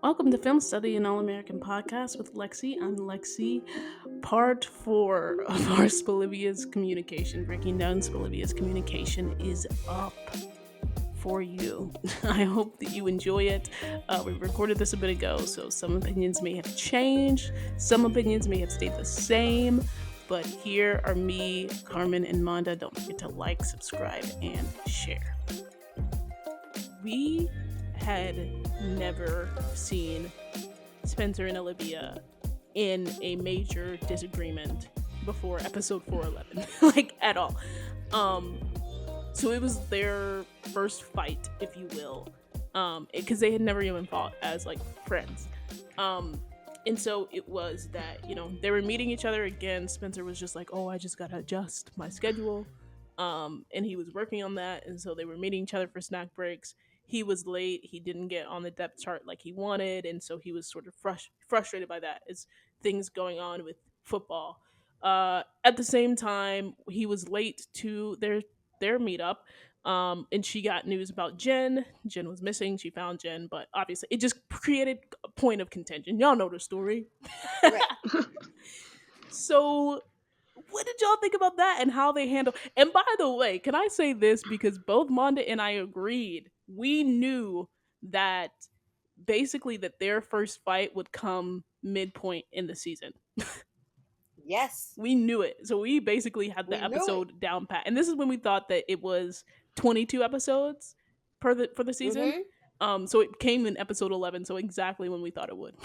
Welcome to Film Study, an all-American podcast with Lexi. I'm Lexi. Part 4 of our Olivia's communication, breaking down Olivia's communication, is up for you. I hope that you enjoy it. We recorded this a bit ago, so some opinions may have changed, some opinions may have stayed the same, but here are me, Carmen, and Manda. Don't forget to like, subscribe, and share. We had never seen Spencer and Olivia in a major disagreement before episode 411, like at all. So it was their first fight, if you will, because they had never even fought as like friends. And so it was that they were meeting each other again. Spencer was just like, "Oh, I just gotta adjust my schedule," and he was working on that. And so they were meeting each other for snack breaks. He was late. He didn't get on the depth chart like he wanted, and so he was sort of frustrated by that. As things going on with football. At the same time, he was late to their meetup. And she got news about Jen. Jen was missing. She found Jen, but obviously it just created a point of contention. Y'all know the story. Right. So what did y'all think about that and how they handle? And by the way, can I say this, because both Monda and I agreed, we knew that basically that their first fight would come midpoint in the season. Yes, We knew it. So we basically had the we knew it. episode down pat. And this is when we thought that it was 22 episodes for the season. hmm So it came in episode 11, so exactly when we thought it would.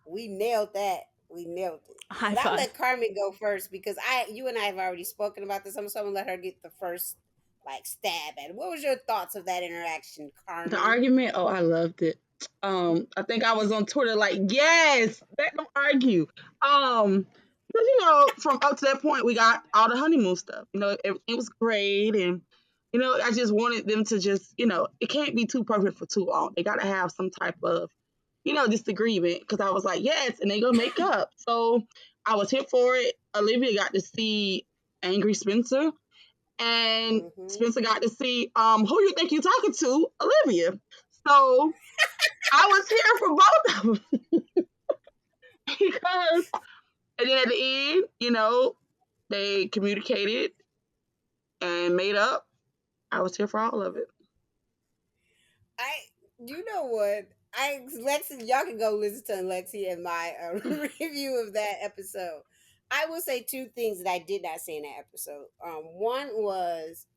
We nailed that. We nailed it. High But I'll five. let Carmen go first because you and I have already spoken about this. I'm just gonna let her get the first stab at it. What was your thoughts of that interaction, The Carmen? argument, oh, I loved it. I think I was on Twitter like, yes, let them argue. Because from up to that point, we got all the honeymoon stuff. It was great, and I just wanted them to just, it can't be too perfect for too long. They got to have some type of, disagreement. Because I was like, yes, and they gonna make up. So I was here for it. Olivia got to see angry Spencer, and hmm Spencer got to see who you think you're talking to, Olivia. So I was here for both of them because, and then at the end, they communicated and made up. I was here for all of it. I, you know what? Lexi, y'all can go listen to Lexi and my review of that episode. I will say two things that I did not say in that episode. One was,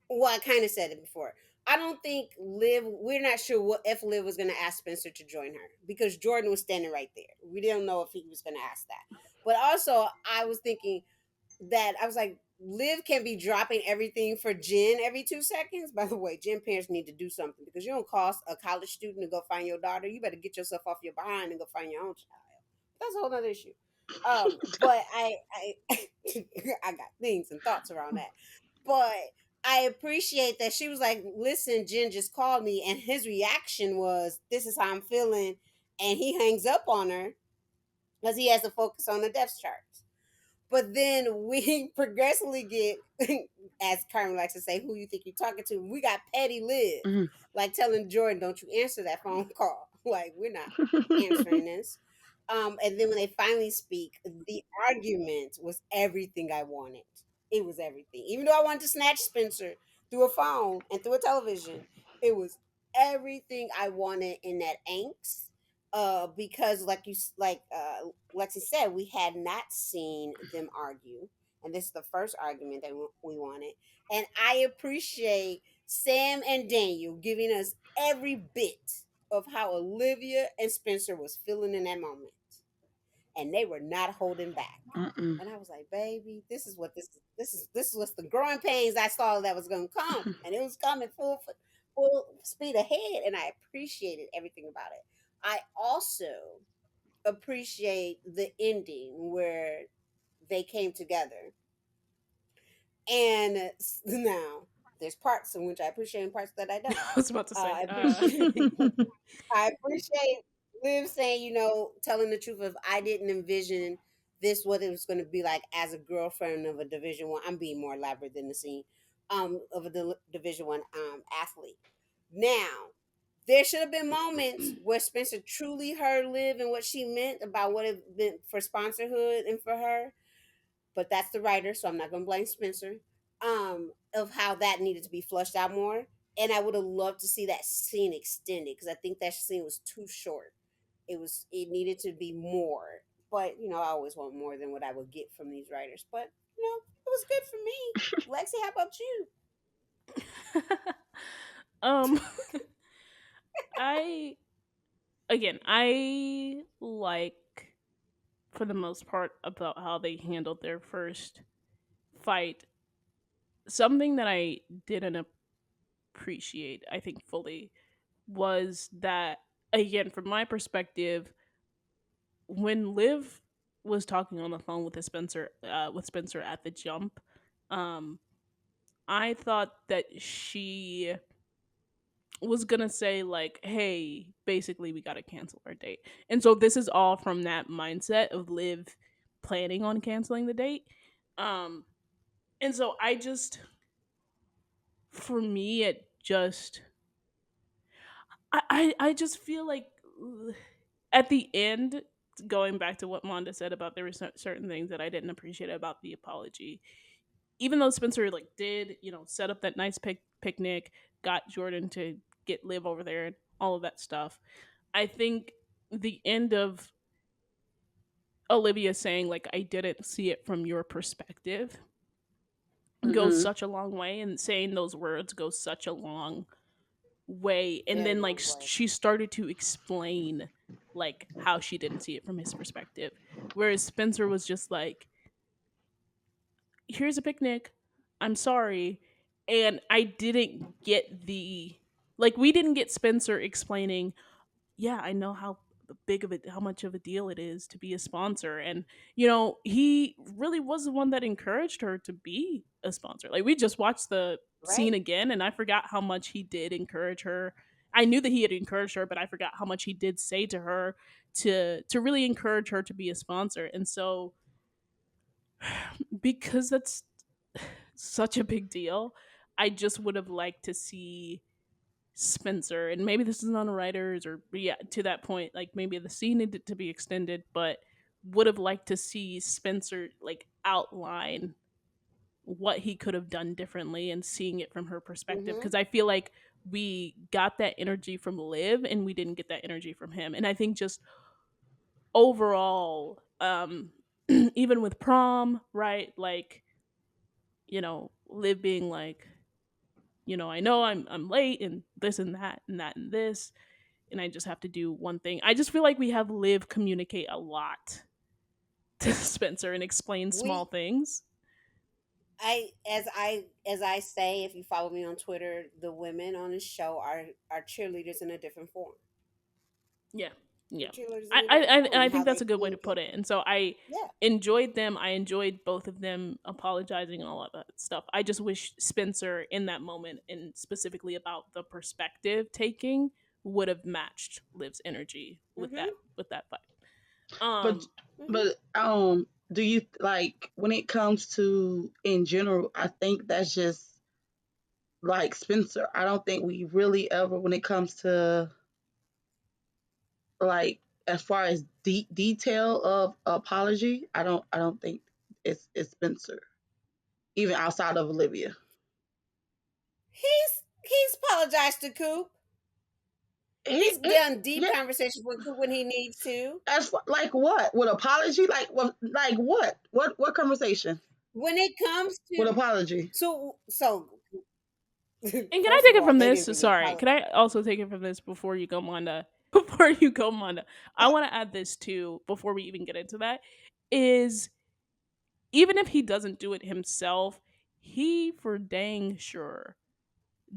well, I kind of said it before. I don't think Liv. We're not sure what if Liv was going to ask Spencer to join her because Jordan was standing right there. We didn't know if he was going to ask that. But also, I was thinking that I was like, Liv can be dropping everything for Jen every 2 seconds. By the way, Jen parents need to do something because you don't cost a college student to go find your daughter. You better get yourself off your behind and go find your own child. That's a whole other issue. But I got things and thoughts around that. But I appreciate that she was like, listen, Jen just called me, and his reaction was, this is how I'm feeling, and he hangs up on her because he has to focus on the depth charts. But then we progressively get, as Carmen likes to say, who you think you're talking to. We got Petty Liv, Mhm. like telling Jordan, don't you answer that phone call. Like, we're not answering this. And then when they finally speak, the argument was everything I wanted. It was everything. Even though I wanted to snatch Spencer through a phone and through a television, it was everything I wanted in that angst. Because Lexi said, we had not seen them argue, and this is the first argument that we wanted. And I appreciate Sam and Daniel giving us every bit of how Olivia and Spencer was feeling in that moment, and they were not holding back. Mm-mm. And I was like, baby, this is what's the growing pains I saw that was going to come, and it was coming full speed ahead, and I appreciated everything about it. I also appreciate the ending where they came together. And now there's parts in which I appreciate and parts that I don't. I was about to say. I appreciate I appreciate Liv saying, telling the truth of I didn't envision this what it was going to be like as a girlfriend of a Division One. I'm being more elaborate than the scene. Of a Division One athlete. Now There should have been moments where Spencer truly heard Liv and what she meant about what it meant for sponsorhood and for her. But that's the writer, so I'm not gonna blame Spencer. Of how that needed to be flushed out more. And I would have loved to see that scene extended because I think that scene was too short. It needed to be more. But I always want more than what I would get from these writers. But it was good for me. Lexi, how about you? um I I like, for the most part, about how they handled their first fight. Something that I didn't appreciate, I think, fully, was that, again, from my perspective, when Liv was talking on the phone with Spencer at the jump, um, I thought that she was gonna say, like, hey, basically we gotta cancel our date. And so this is all from that mindset of Liv planning on canceling the date. Um and so I just, for me, it just, I just feel like, at the end, going back to what Monda said about there were certain things that I didn't appreciate about the apology. Even though Spencer, like, did, set up that nice picnic, got Jordan to get Liv over there and all of that stuff, I think the end of Olivia saying, like, I didn't see it from your perspective, goes Mm-hmm. such a long way, and saying those words goes such a long way. And Very then, like, long way. she started to explain, like, how she didn't see it from his perspective, whereas Spencer was just like, here's a picnic, I'm sorry. And I didn't get the, like, we didn't get Spencer explaining, yeah, I know how much of a deal it is to be a sponsor. And, he really was the one that encouraged her to be a sponsor. Like, we just watched the scene Right? again, and I forgot how much he did encourage her. I knew that he had encouraged her, but I forgot how much he did say to her to really encourage her to be a sponsor. And so, because that's such a big deal, I just would have liked to see Spencer, and maybe this is on the writers, or, yeah, to that point, like, maybe the scene needed to be extended, but would have liked to see Spencer, like, outline what he could have done differently and seeing it from her perspective, Mm-hmm. because I feel like we got that energy from Liv and we didn't get that energy from him. And I think, just overall, even with prom, right, like, Liv being like, I know I'm late and this and that and that and this, and I just have to do one thing. I just feel like we have Liv communicate a lot to Spencer and explain small We things. as I say, if you follow me on Twitter, the women on the show are cheerleaders in a different form. Yeah, They're yeah. cheerleaders in I a I different I and form, I and how think that's they a good way to put communicate. it. And so I Yeah. enjoyed them. I enjoyed both of them apologizing and all of that stuff. I just wish Spencer, in that moment, and specifically about the perspective taking, would have matched Liv's energy with that Mm-hmm. fight. But Um, Mm-hmm. but do you like when it comes to in general? I think that's just like Spencer. I don't think we really ever, when it comes to like as far as detail of apology, I don't think it's Spencer, even outside of Olivia. He's apologized to Coop. He's He done deep yeah. conversations with Coop when he needs to. As for, like what? With apology? Like what? What conversation? When it comes With to apology? so and can I first of take it all, from they this? didn't really Sorry, apologize. can I also take it from this before you go, Manda? Before you go, Manda, I want to add this too. Before we even get into that, is, even if he doesn't do it himself, he for dang sure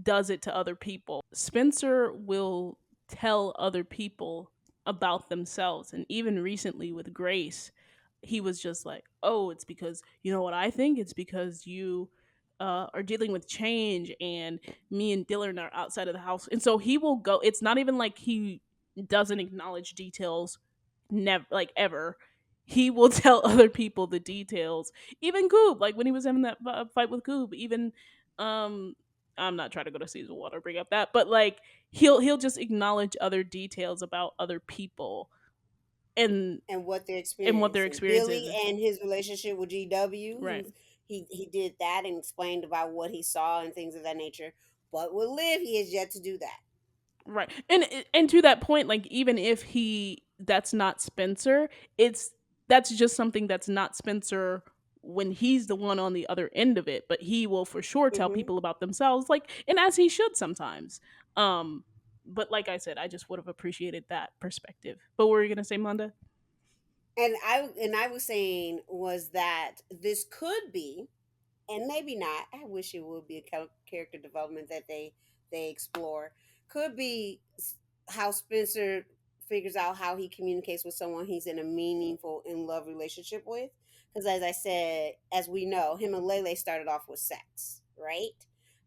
does it to other people. Spencer will tell other people about themselves. And even recently with Grace, he was just like, oh, it's because, you know what I think? It's because you are dealing with change, and me and Dylan are outside of the house. And so he will go, it's not even like he doesn't acknowledge details, never, like, ever. He will tell other people the details. Even Goob, like when he was having that fight with Goob, even, um I'm not trying to go to season one or bring up that, but like he'll just acknowledge other details about other people and And what they're what their experiencing. Billy experiences. and his relationship with GW, Right. he did that and explained about what he saw and things of that nature. But with Liv, he has yet to do that. Right. And to that point, like even if he that's not Spencer, it's that's just something that's not Spencer when he's the one on the other end of it, but he will for sure tell Hmm. people about themselves, like, and as he should sometimes. Um but like I said, I just would have appreciated that perspective. But what were you gonna say, Manda? And I was saying was that this could be, and maybe not. I wish it would be a character development that they explore. Could be how Spencer figures out how he communicates with someone he's in a meaningful in love relationship with. Because as I said, as we know, him and Lele started off with sex, right?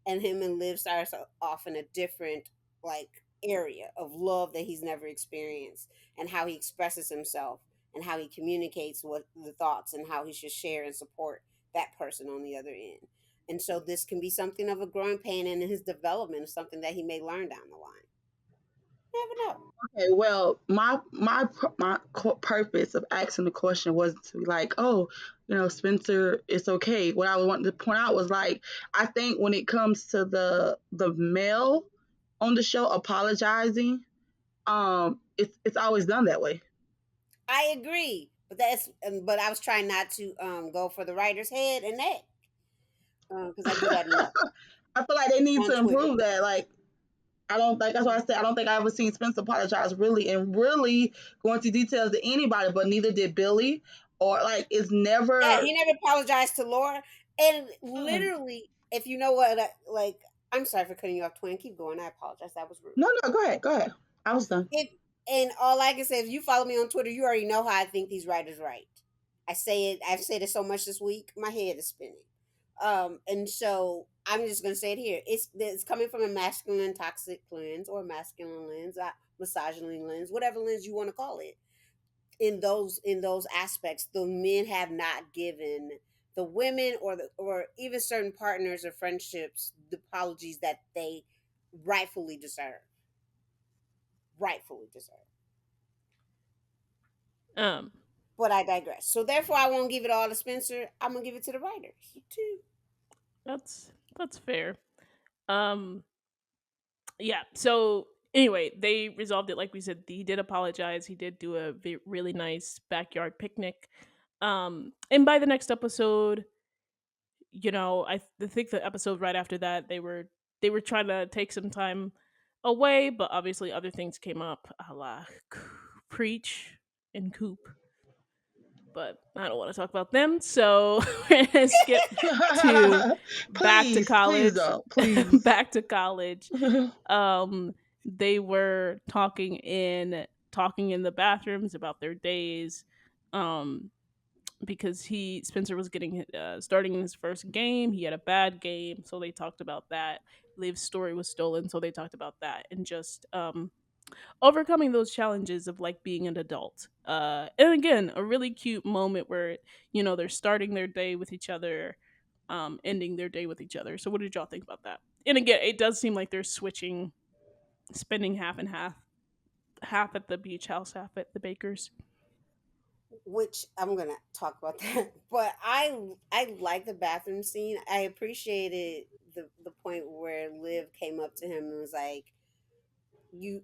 And him and Liv starts off in a different like area of love that he's never experienced, and how he expresses himself and how he communicates what the thoughts and how he should share and support that person on the other end. And so this can be something of a growing pain in his development, of something that he may learn down the line. Never know. Okay, well, my purpose of asking the question wasn't to be like, oh, Spencer, it's okay. What I wanted to point out was like, I think when it comes to the male on the show apologizing, it's always done that way. I agree, but but I was trying not to go for the writer's head and neck, because I do that enough I feel like they need on to Twitter. improve that. Like, I don't think that's why I said I don't think I ever seen Spencer apologize really and really go into details to anybody, but neither did Billy. Or like it's Yeah, never. he never apologized to Laura, and Mm. literally, if you know what, like, I'm sorry for cutting you off, twin. Keep going. I apologize. That was rude. No, no, go ahead, go ahead. I was done. If and all I can say, if you follow me on Twitter, you already know how I think these writers write. I've said it so much this week, my head is spinning. And so I'm just gonna say it here. It's coming from a masculine toxic lens, or a masculine lens, misogyny lens, whatever lens you want to call it. In those aspects, the men have not given the women, or even certain partners or friendships, the apologies that they rightfully deserve. Rightfully deserve. Um But I digress. So therefore, I won't give it all to Spencer. I'm gonna give it to the writers too. that's fair. Um yeah, so anyway, they resolved it. Like we said, he did apologize. He did do a really nice backyard picnic. And by the next episode, I think the episode right after that, they were trying to take some time away, but obviously other things came up, a la Preach and Coop. But I don't want to talk about them, so we're gonna skip to back to Please college. don't. Please. Back to college. Um, they were talking in the bathrooms about their days. Um, because he Spencer was getting starting in his first game. He had a bad game, so they talked about that. Liv's story was stolen, so they talked about that, and just overcoming those challenges of like being an adult. And again, a really cute moment where they're starting their day with each other, ending their day with each other. So what did y'all think about that? And again, it does seem like they're switching, spending half and half, half at the beach house, half at the baker's. Which I'm gonna talk about that. But I like the bathroom scene. I appreciated the point where Liv came up to him and was like, "You,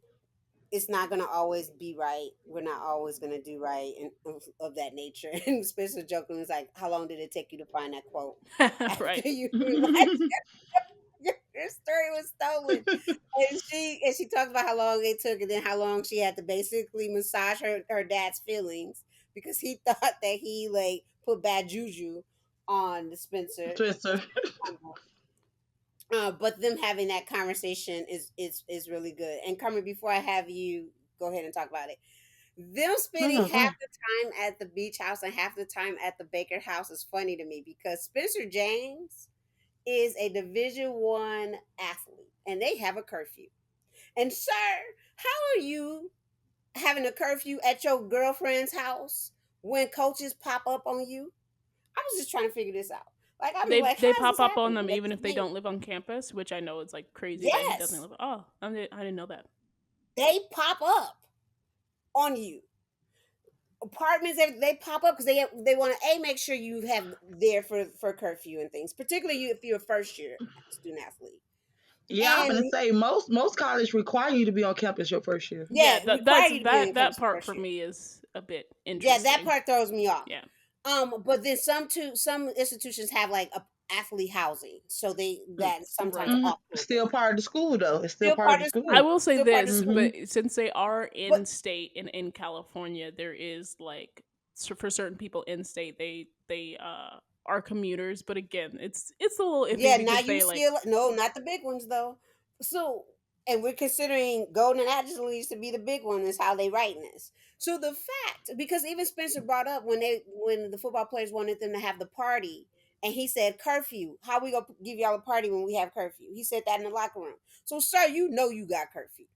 it's not gonna always be right. We're not always gonna do right, and of that nature." And Spencer joking was like, "How long did it take you to find that quote Right. after you realized your story was stolen?" And she talked about how long it took, and then how long she had to basically massage her dad's feelings, because he thought that he like put bad juju on the Spencer. Twister. But them having that conversation is really good. And Carmen, before I have you go ahead and talk about it, them No, spending no, go half ahead. the time at the beach house and half the time at the Baker house is funny to me, because Spencer James is a Division 1 athlete, and they have a curfew. And sir, how are you having a curfew at your girlfriend's house when coaches pop up on you? I was just trying to figure this out. Like I'd be like, They how is pop this up on happening? them They even if just they made don't live on campus, which I know is like crazy that he doesn't yes, live. Oh, I didn't know that. they pop up on you. Apartments they pop up because they want to a make sure you have there for curfew and things, particularly you if you're a first year student athlete. Yeah, I'm gonna And say most college require you to be on campus your first year. Yeah, yeah, require you to be on that campus part first for year. me is a bit Yeah, that interesting. part throws me off. Yeah. But then some institutions have like a athlete housing, so they that sometimes Right. off a little bit. Still part of the school though. It's still Still part of part the of I school. will say still part of this, school. Hmm but since they are But in state and in California, there is like for certain people in state, they are commuters. But again, it's a little iffy yeah, now because you they like still no, not the big ones though. So and we're considering golden athletes to be the big one is how they writing this. So the fact because even Spencer brought up when the football players wanted them to have the party and he said curfew. How we gonna give y'all a party when we have curfew? He said that in the locker room. So sir, you know you got curfew.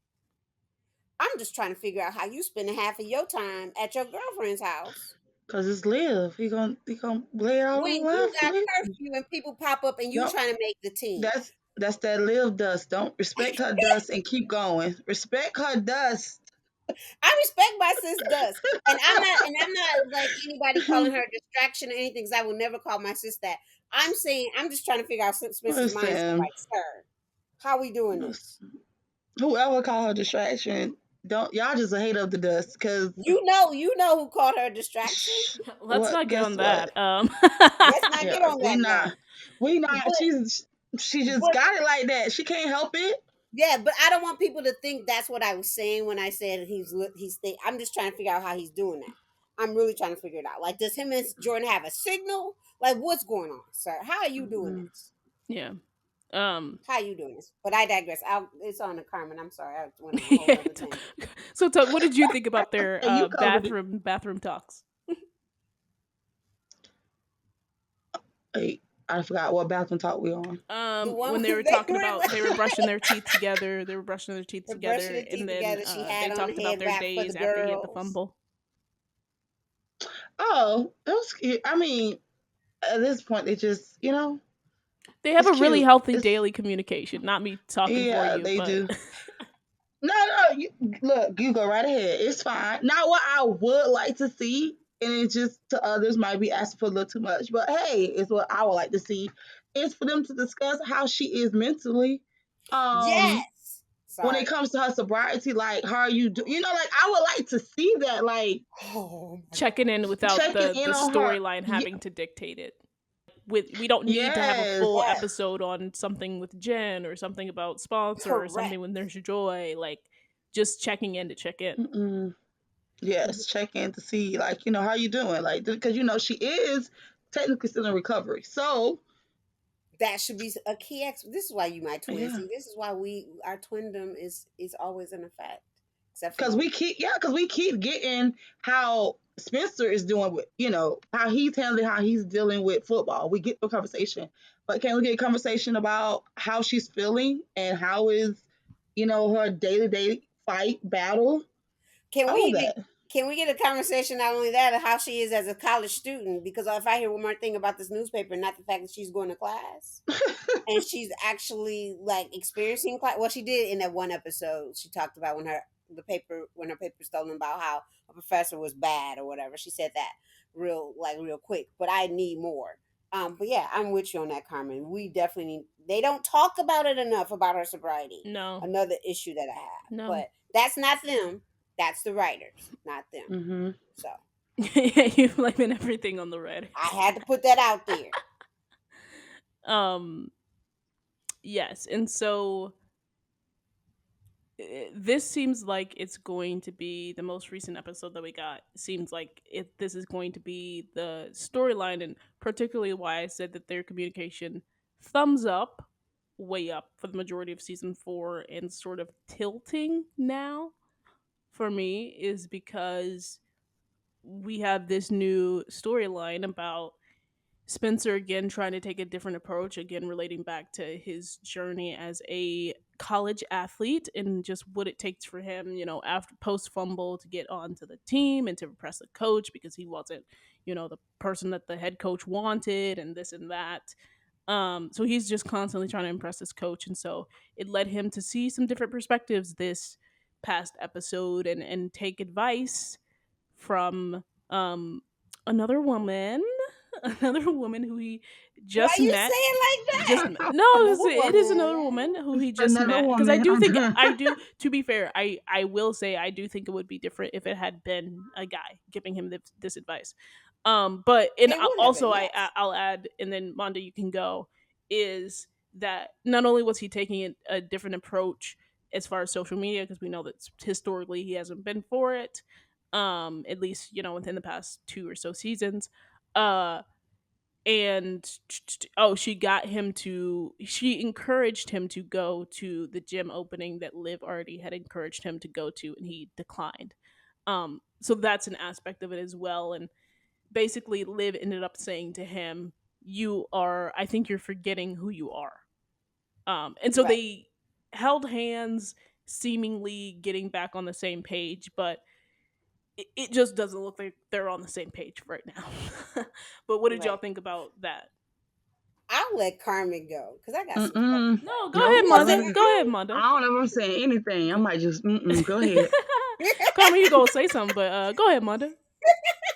I'm just trying to figure out how you spending half of your time at your girlfriend's house Cause it's live. He gonna lay it out when on you live for got live. curfew and people pop up and you Don't trying to make the team. that's that live dust. Don't respect her dust and keep going. Respect her dust. I respect my sis does, and I'm not like anybody calling her a distraction or anything. Because I will never call my sis that. I'm saying I'm just trying to figure out Spencer's mindset. Listen, Like, sir, how we doing this? whoever call her distraction, don't y'all just hate up the dust. Cause You know who called her a distraction. let's what? not get Guess on what? that. Let's not Yeah, get on that note. we not. But She just but got it like that. She can't help it. yeah, but I don't want people to think that's what I was saying when I said I'm just trying to figure out how he's doing that. I'm really trying to figure it out. Like, does him and Jordan have a signal? Like, what's going on, sir? How are you doing Mm-mm. this? Yeah. Um. How are you doing this? But I digress. It's on the Carmen. I'm sorry. I went on a whole nother tangent. So, what did you think about their And you covered it. bathroom talks? Hey, I forgot what bathroom talk we on. The one When they where were talking were about they were brushing their teeth together, they were brushing their teeth they're brushing together, their teeth and then together. She they had on talked a about head their wrap for the days after he had the girls. fumble. Oh, that was cute. I mean, at this point, they just They have it's a really cute. healthy It's daily communication. Not me talking for yeah, you, they but do. No, no, look, you go right ahead. It's fine. Not what I would like to see, and it just to others might be asking for a little too much. But hey, it's what I would like to see. Is for them to discuss how she is mentally. Um, Yes. when it Sorry. comes to her sobriety, like how are you do? Like I would like to see that, like Oh my checking in gosh. without checking the in on her. storyline having to dictate it. We don't need to have a Yes. full Yes. episode on something with Jen or something about sponsor or Correct. something with Nurse Joy. Like just checking in to check in. Mm-mm. Yes, check in to see, like, how you doing, like, because she is technically still in recovery. So That should be a key. This is why you my twin. yeah, See, this is why our twindom is always in effect, except for because you. we keep getting how Spencer is doing with how he's handling, how he's dealing with football. We get the conversation, but can we get a conversation about how she's feeling and how is her day to day fight battle, Can we all of even that. can we get a conversation not only that of how she is as a college student? Because if I hear one more thing about this newspaper, not the fact that she's going to class and she's actually like experiencing class. Well, she did in that one episode. She talked about when her paper stolen about how a professor was bad or whatever. She said that real quick. But I need more. But yeah, I'm with you on that, Carmen. We definitely need. They don't talk about it enough about her sobriety. No, Another issue that I have, no. but that's not them. That's the writers, not them. Hmm So You blaming everything on the red. I had to put that out there. Um. Yes, and so this seems like it's going to be the most recent episode that we got. Seems like this is going to be the storyline, and particularly why I said that their communication thumbs up, way up for the majority of season 4, and sort of tilting now for me is because we have this new storyline about Spencer again trying to take a different approach, again relating back to his journey as a college athlete and just what it takes for him, after post fumble to get onto the team and to impress the coach because he wasn't, the person that the head coach wanted and this and that. So he's just constantly trying to impress his coach, and so it led him to see some different perspectives this past episode and take advice from another woman, another woman who he Why just you met. say it like Just that? no, Another it is woman. another woman who he just Another met. Because I woman. do think I do. To be fair, I will say I do think it would be different if it had been a guy giving him this advice. But and It would have been, also yes. I'll add, and then Monda, you can go. Is that not only was he taking a different approach as far as social media, because we know that historically he hasn't been for it, at least within the past two or so seasons, uh and oh, she encouraged him to go to the gym opening that Liv already had encouraged him to go to, and he declined. So that's an aspect of it as well. And basically Liv ended up saying to him, I think you're forgetting who you are. And so Right. they held hands, seemingly getting back on the same page, but it just doesn't look like they're on the same page right now. But what did y'all Right. think about that? I'll let Carmen go because I got some stuff to Mm-mm. say. No, go No, ahead, You gonna say Manda. mm-mm. Go ahead, anything? Manda. I don't ever say anything. I Go. might just go ahead. Carmen, you gonna say something, but go ahead, Manda.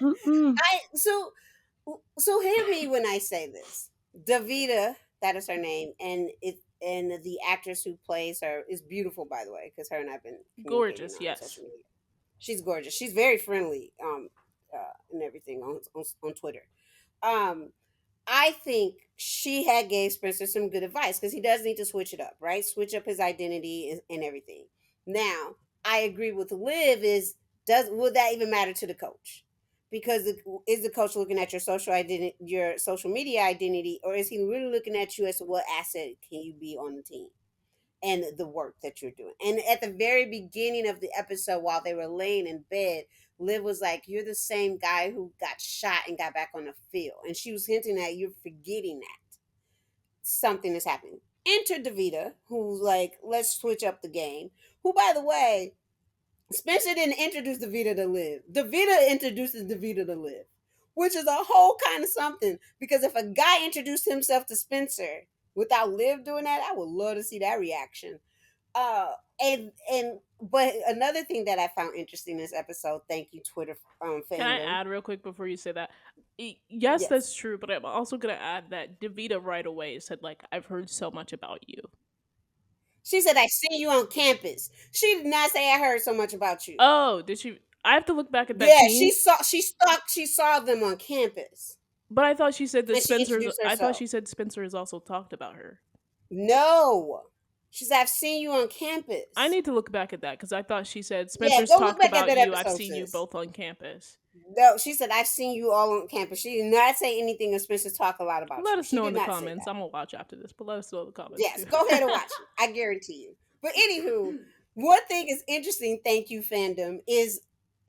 Mm-mm. So hear me when I say this. Davita, that is her name, and the actress who plays her is beautiful, by the way, because her and I've been communicating Gorgeous, on yes. social media. She's gorgeous. She's very friendly, and everything on Twitter. Um, I think she had gave Spencer some good advice because he does need to switch it up, right? Switch up his identity and everything. Now, I agree with Liv. Does would that even matter to the coach? Because is the coach looking at your social identity, your social media identity, or is he really looking at you as to what asset can you be on the team? And the work that you're doing. And at the very beginning of the episode, while they were laying in bed, Liv was like, "You're the same guy who got shot and got back on the field." And she was hinting at you're forgetting that something is happening. Enter Davita, who's like, "Let's switch up the game." Who, by the way, Spencer didn't introduce Davita to Liv. Davita introduces Davita to Liv, which is a whole kind of something. Because if a guy introduced himself to Spencer without Liv doing that, I would love to see that reaction. And but another thing that I found interesting in this episode, thank you Twitter Can I fandom. add real quick before you say that? Yes, Yes. that's true, but I'm also gonna add that Davita right away said, like, I've heard so much about you. She said I seen you on campus. She did not say I heard so much about you. Oh, did she? I have to look back at that Yeah, scene. she saw them on campus. But I thought she said that And she Spencer's. introduced I thought herself. she said Spencer has also talked about her. No. She said I've seen you on I campus. need to look back at that because I thought she said Yeah, Spencer's go look talked back at about that you. I've episode, seen you sis. both on campus. No, she said I've seen you all on campus. She did not say anything of Spencer talk a lot about Let you. us She know did in the not say comments. that. I'm gonna watch after this, but let us know in the comments Yes, too. go ahead and watch it. I guarantee you. But anywho, one thing is interesting, thank you, fandom, is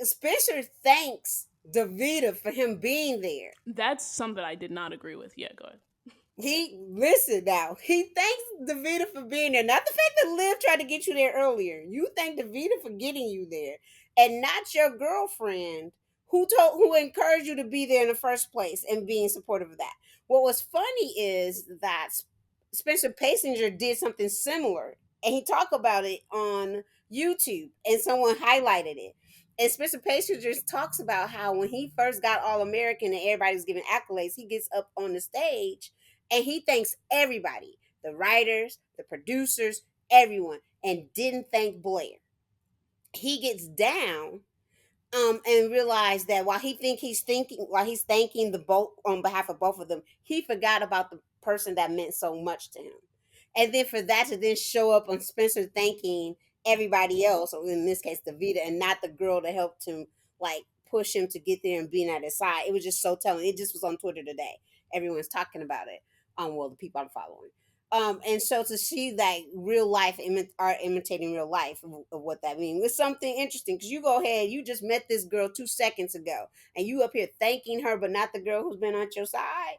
Spencer thanks Davida for him being there. That's something I did not agree with. Yeah, go ahead. He listen now. He thanks Davida for being there. Not the fact that Liv tried to get you there earlier. You thank Davida for getting you there, and not your girlfriend who encouraged you to be there in the first place and being supportive of that. What was funny is that Spencer Pasinger did something similar, and he talked about it on YouTube, and someone highlighted it. And Spencer Pasinger talks about how when he first got All American and everybody was giving accolades, he gets up on the stage and he thanks everybody, the writers, the producers, everyone, and didn't thank Blair. He gets down and realize that while he's thanking the both on behalf of both of them, he forgot about the person that meant so much to him. And then for that to then show up on Spencer thanking everybody else, or in this case Davita, and not the girl that helped him like push him to get there and being at his side, it was just so telling. It just was on Twitter today. Everyone's talking about it. Well, the people I'm following. And so to see that real life art imitating real life of what that means was something interesting because you go ahead, you just met this girl 2 seconds ago, and you up here thanking her, but not the girl who's been on your side.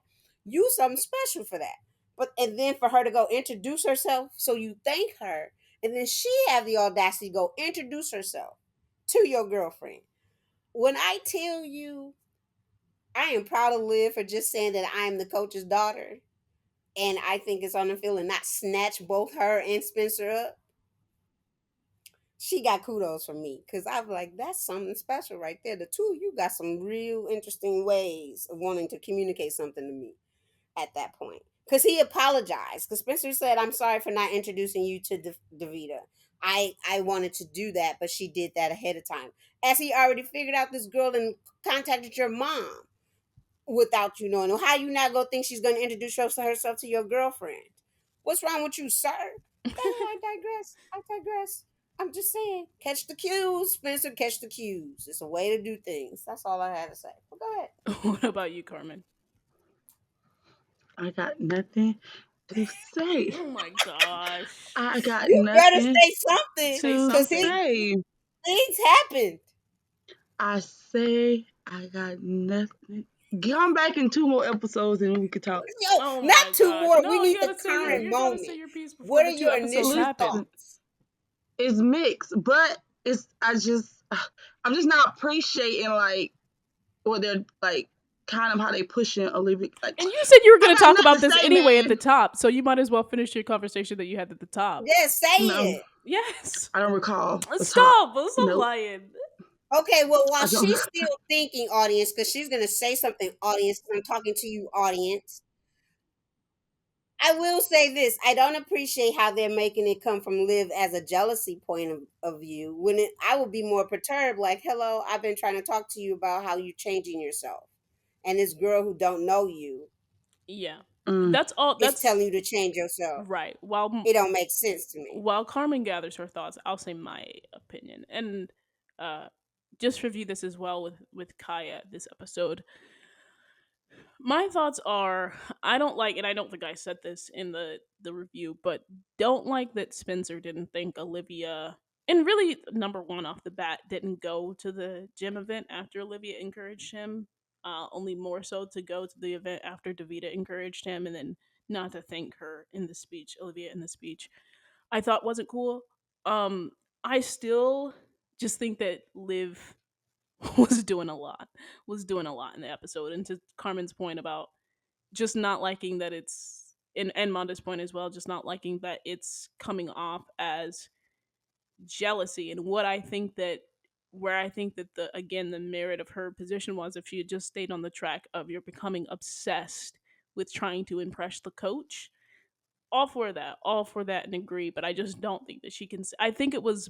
You something special for that. But and then for her to go introduce herself, so you thank her, and then she have the audacity to go introduce herself to your girlfriend. When I tell you, I am proud of Liv for just saying that I am the coach's daughter, and I think it's on the field and not snatch both her and Spencer up. She got kudos from me because I'm like, that's something special right there. The two of you got some real interesting ways of wanting to communicate something to me at that point. Because he apologized. Because Spencer said, I'm sorry for not introducing you to Davita. I wanted to do that, but she did that ahead of time. As he already figured out this girl and contacted your mom without you knowing. How you not gonna think she's gonna introduce herself to your girlfriend? What's wrong with you, sir? I digress. I digress. I'm just saying, catch the cues, Spencer. Catch the cues. It's a way to do things. That's all I had to say. Well, go ahead. What about you, Carmen? I got nothing to say. Oh my gosh. I got You better nothing say something, Say to cause something. say. things happened. I say I got nothing. Come back in 2 more episodes and we could talk. Yo, Oh not my two gosh. more. We No, need the you current gotta say moment. your piece before What the are two your episodes initial happen. Listen, thoughts? it's mixed, but I'm just not appreciating like what they're like, kind of how they pushing Olivia. Like, And you said you were I gonna got talk nothing about to this say, anyway at man. the top, so you might as well finish your conversation that you had at the top. Yeah, say No, it. Yes. I don't recall the top. Stop Nope, lying. Okay, well, while I don't. she's still thinking, audience, because she's gonna say something, audience, 'cause I'm talking to you, audience. I will say this: I don't appreciate how they're making it come from Liv as a jealousy point of view. When I would be more perturbed, like, "Hello, I've been trying to talk to you about how you're changing yourself, and this girl who don't know you Yeah. Mm. That's all is that's telling you to change yourself." right. It don't make sense to me. While Carmen gathers her thoughts, I'll say my opinion. And uh just review this as well with Kaya this episode. My thoughts are I don't like, and I don't think I said this in the review, but don't like that Spencer didn't think Olivia, and really number one off the bat, didn't go to the gym event after Olivia encouraged him. Only more so to go to the event after Davita encouraged him, and then not to thank her in the speech, Olivia in the speech. I thought wasn't cool. Um, I still just think that Liv was doing a lot, in the episode. And to Carmen's point about just not liking that it's, and Monda's point as well, just not liking that it's coming off as jealousy. And what I think that, where I think that the, again, the merit of her position was if she had just stayed on the track of you're becoming obsessed with trying to impress the coach, all for that and agree, but I just don't think that she can I think it was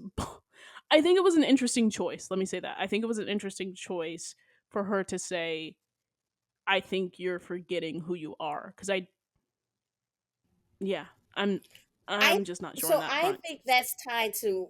I think it was an interesting choice. Let me say that. I think it was an interesting choice for her to say, I think you're forgetting who you are, cuz I yeah, I'm I I'm just not sure on so that I front. think that's tied to,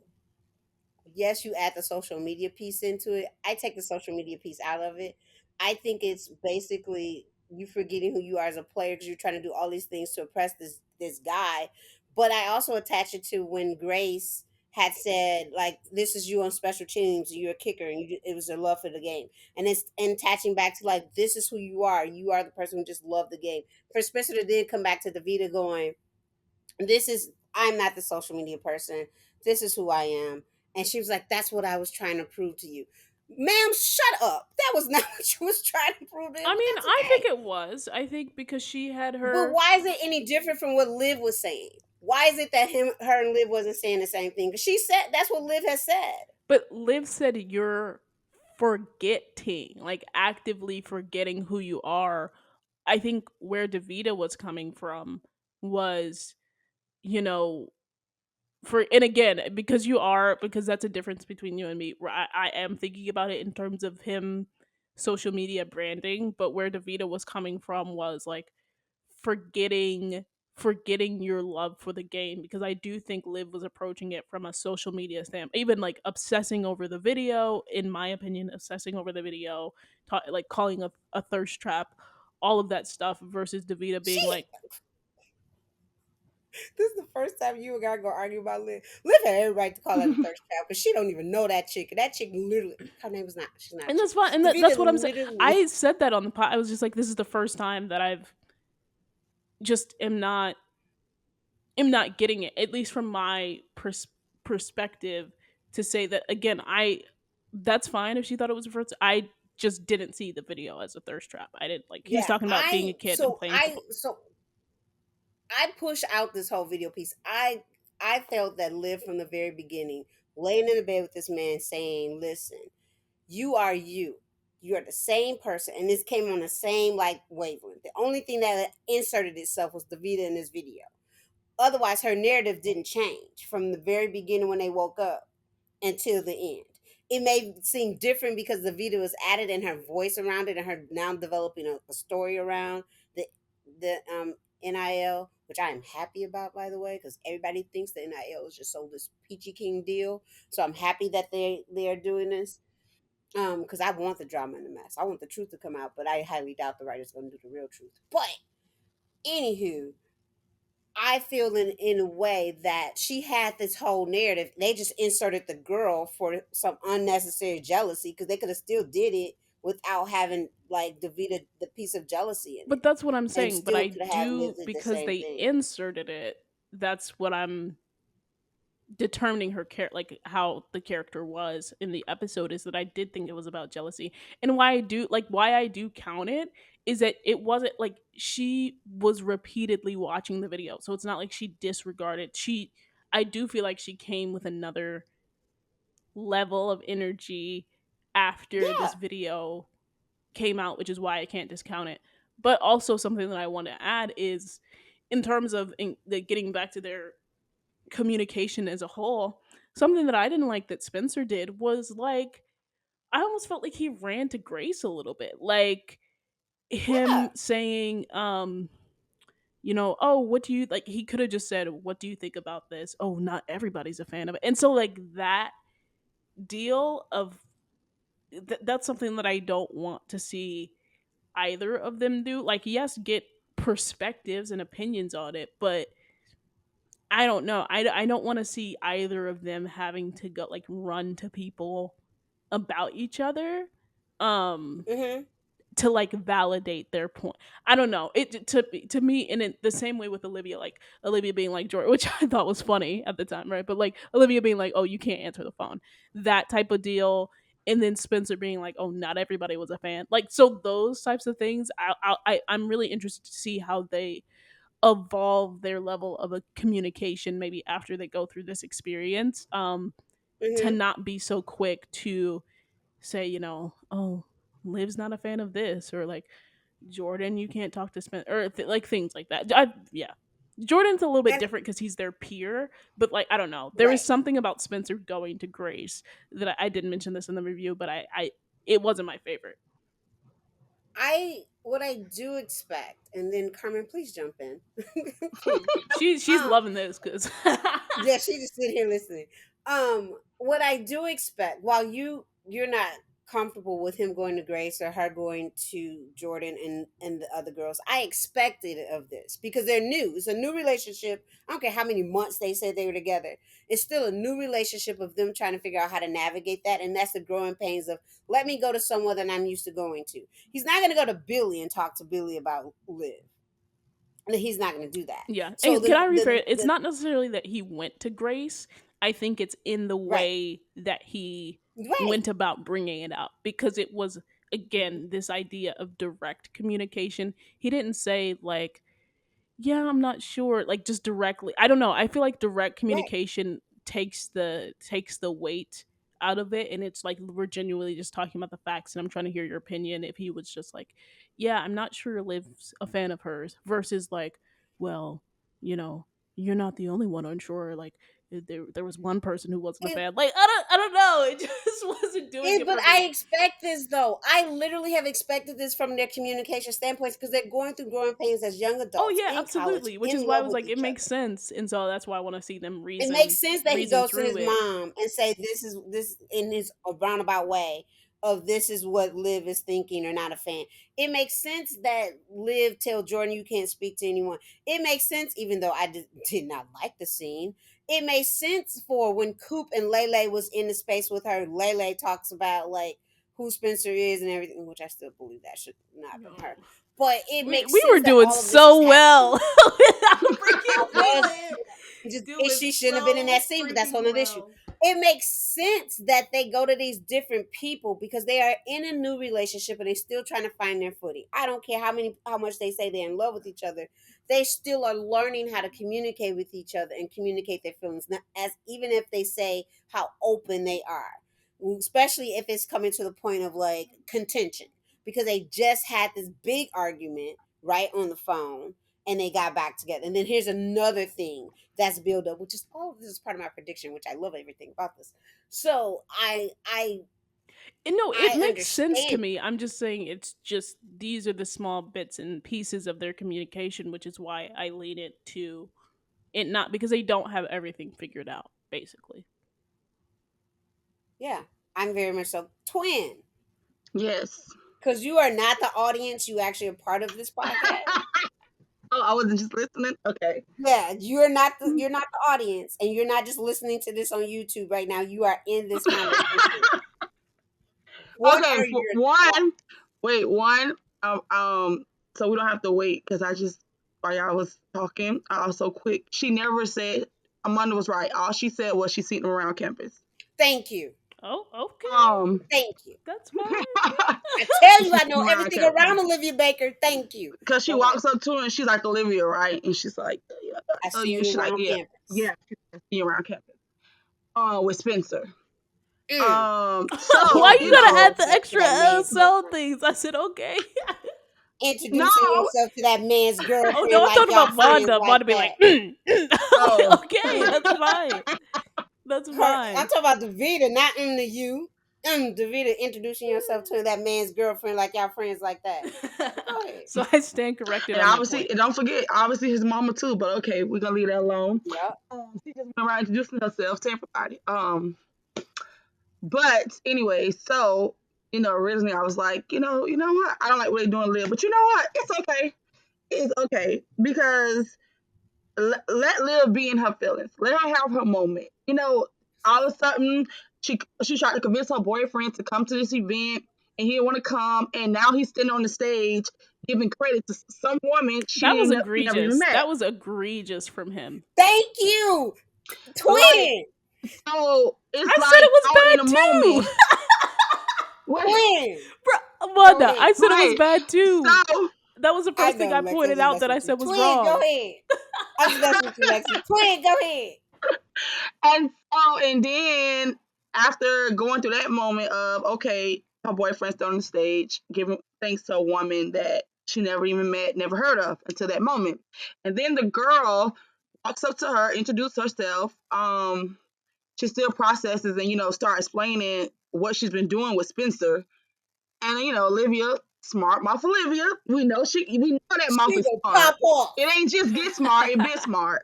yes, you add the social media piece into it. I take the social media piece out of it. I think it's basically you forgetting who you are as a player because you're trying to do all these things to impress this guy. But I also attach it to when Grace had said like, "This is you on special teams. You're a kicker, and it was a love for the game." And it's and attaching back to like, "This is who you are. You are the person who just loved the game." For Spencer to then come back to Davita going, this is, I'm not the social media person. This is who I am. And she was like, that's what I was trying to prove to you. Ma'am, shut up. That was not what you was trying to prove to him, I but mean, that's I think okay. it was. I think because she had But her, why is it any different from what Liv was saying? Why is it that her and Liv wasn't saying the same thing? Because she said that's what Liv has said. but Liv said you're forgetting, like actively forgetting who you are. I think where Davita was coming from was, you know, for, and again, because you are, because that's a difference between you and me, where I am thinking about it in terms of him social media branding, but where Davita was coming from was like forgetting forgetting your love for the game, because I do think Liv was approaching it from a social media standpoint, even like obsessing over the video, in my opinion, obsessing over the video, like calling a thirst trap, all of that stuff, versus Davita She, being like, this is the first time you and I go argue about Liv. Liv had every right to call that a thirst trap because she don't even know that chick. And that chick literally, her name was not, she's not a and chick. that's fine, and Davita that's what I'm saying. literally, I said that on the pod. I was just like, this is the first time that I've just am not getting it, at least from my perspective, to say that again. I That's fine if she thought it was a first. I just didn't see the video as a thirst trap. I didn't like. He's Yeah, talking about being a kid and playing football. I push out this whole video piece. I felt that Liv from the very beginning, laying in the bed with this man saying, "Listen, you are you. You are the same person," and this came on the same like wavelength. The only thing that inserted itself was the Vita in this video. Otherwise, her narrative didn't change from the very beginning when they woke up until the end. It may seem different because the video was added and her voice around it, and her now developing a story around the NIL, which I am happy about, by the way, because everybody thinks the NIL is just sold this peachy king deal. So I'm happy that they are doing this. Because I want the drama and the mess. I want the truth to come out, but I highly doubt the writer's going to do the real truth. But anywho, I feel in a way that she had this whole narrative. They just inserted the girl for some unnecessary jealousy because they could have still did it without having like the piece of jealousy in But it, that's what I'm and saying. But still I could have do, lived it the because same they thing. inserted it. That's what I'm determining her like how the character was in the episode, is that I did think it was about jealousy. And why I do count it is that it wasn't like she was repeatedly watching the video. So it's not like she disregarded. I do feel like she came with another level of energy after this Yeah, video came out, which is why I can't discount it. But also something that I want to add is, in terms of getting back to their communication as a whole, something that I didn't like that Spencer did was like, I almost felt like he ran to Grace a little bit. Like him yeah, saying, oh, what do you like? He could have just said, "What do you think about this?" Oh, not everybody's a fan of it. And so like that deal of that's something that I don't want to see either of them do. Like, yes, get perspectives and opinions on it, but I don't know. I don't want to see either of them having to go like run to people about each other um mm-hmm, to like validate their point. I don't know. It to me, in the same way with Olivia, like Olivia being like George, which I thought was funny at the time, right? But like Olivia being like, "Oh, you can't answer the phone," that type of deal. And then Spencer being like, "Oh, not everybody was a fan." Like, so those types of things, I'm really interested to see how they evolve their level of a communication maybe after they go through this experience, to mm-hmm. not be so quick to say, oh, Liv's not a fan of this, or like, Jordan, you can't talk to Spencer, or like things like that. Yeah, Jordan's a little bit And different because he's their peer, but like, I don't know, there was right, something about Spencer going to Grace that I didn't mention this in the review, but I it wasn't my favorite. I what I do expect, and then Carmen, please jump in. She's um, loving this because Yeah, she just sitting here listening. What I do expect, while you're not comfortable with him going to Grace or her going to Jordan and the other girls, I expected it of this because they're new. It's a new relationship. I don't care how many months they said they were together. It's still a new relationship of them trying to figure out how to navigate that, and that's the growing pains of let me go to someone that I'm used to going to. He's not going to go to Billy and talk to Billy about Liv. He's not going to do that. Yeah. So And can I rephrase? It's the not necessarily that he went to Grace. I think it's in the right, way that he right. went about bringing it up, because it was, again, this idea of direct communication. He didn't say like, yeah, I'm not sure, like just directly. I don't know. I feel like direct Right. communication takes the weight out of it, and it's like we're genuinely just talking about the facts, and I'm trying to hear your opinion. If he was just like, yeah, I'm not sure Liv's a fan of hers, versus like, well, you know, you're not the only one unsure. Like, there was one person who wasn't a And, fan. Like, I don't know. It just wasn't doing it but for I me. expect this though. I literally have expected this from their communication standpoints because they're going through growing pains as young Oh adults yeah, in college, absolutely. Which is in why I love was with like, it each makes other. sense, and so that's why I want to see them It reason makes sense that he reason goes to through his it. mom and say this is this in his a roundabout way of this is what Liv is thinking or not a fan. It makes sense that Liv tell Jordan you can't speak to anyone. It makes sense even though I did not like the scene. It makes sense for when Coop and Lele was in the space with her. Lele talks about like who Spencer is and everything, which I still believe that should not have been her. No. but it We makes were sense that doing all of this is so happening. well without I freaking was Dylan. Just, Doing she shouldn't have been in so that scene, but that's freaking another issue. well. It makes sense that they go to these different people because they are in a new relationship and they're still trying to find their footing. I don't care how much they say they're in love with each other. They still are learning how to communicate with each other and communicate their feelings. Not as even if they say how open they are, especially if it's coming to the point of like contention because they just had this big argument right on the phone and they got back together. And then here's another thing that's build up, which is this is part of my prediction, which I love everything about this. So And no, it I makes sense to understand. me. I'm just saying it's just these are the small bits and pieces of their communication, which is why I lean it to it not because they don't have everything figured out, basically. Yeah, I'm very much so twin Yes. because you are not the audience. You actually are part of this podcast. Oh, I wasn't just listening. Okay. Yeah, you're not the audience, and you're not just listening to this on YouTube right now. You are in this conversation. What Okay. are For your thoughts? one, wait. One. Um. um so we don't have to wait because I just while y'all was talking, I also quick. She never said Amanda was right. All she said was she's seen him around campus. Thank you, Oh, okay. Um. thank you. That's fine. I tell She's you, I seen know him around everything campus around Olivia Baker. Thank you. because she Go ahead. walks up to her and she's like Olivia, right? And she's like, yeah, I oh, see you. you She's like, around yeah, campus. yeah. She's seen you around campus. With Spencer. Mm. So Why Introducing you gotta add yourself the to extra that man's sound girlfriend. things? I said okay. no. Introducing yourself to that man's Oh no, girlfriend I'm like talking y'all about friends Vonda. like Vonda be that. like, okay, Oh. okay, that's fine. That's I'm fine. talking about Davita, not to you. Davita introducing yourself to that man's girlfriend like y'all friends like that. But go ahead. So I stand corrected And on that obviously, point. and don't forget, obviously his mama too. But okay, we're gonna leave that alone. Yep. She just went around introducing herself to everybody. But anyway, so originally I was like, you know what? I don't like what they're doing, Liv, but you know what? It's okay. It's okay because let Liv be in her feelings. Let her have her moment. All of a sudden she tried to convince her boyfriend to come to this event, and he didn't want to come, and now he's standing on the stage giving credit to some woman That was she never even egregious. met. That was egregious from him. Thank you, Like, twin. so it's I said like it was out in bad the too. moment. What? Twin. Bro, Go Wanda, ahead. I said it was Right. bad too. So That was the I first thing know, I Lexi. I'm pointed just out that messing I with you. said was Twin, go wrong. ahead. I'm just messing with you, Lexi. Twin, go ahead. and then after going through that moment of okay, her boyfriend's on the stage giving thanks to a woman that she never even met, never heard of until that moment. And then the girl walks up to her, introduces herself. She still processes and start explaining what she's been doing with Spencer. And Olivia, smart mouth Olivia, we know that mouth She is go smart. pop off. It ain't just get smart, it be smart.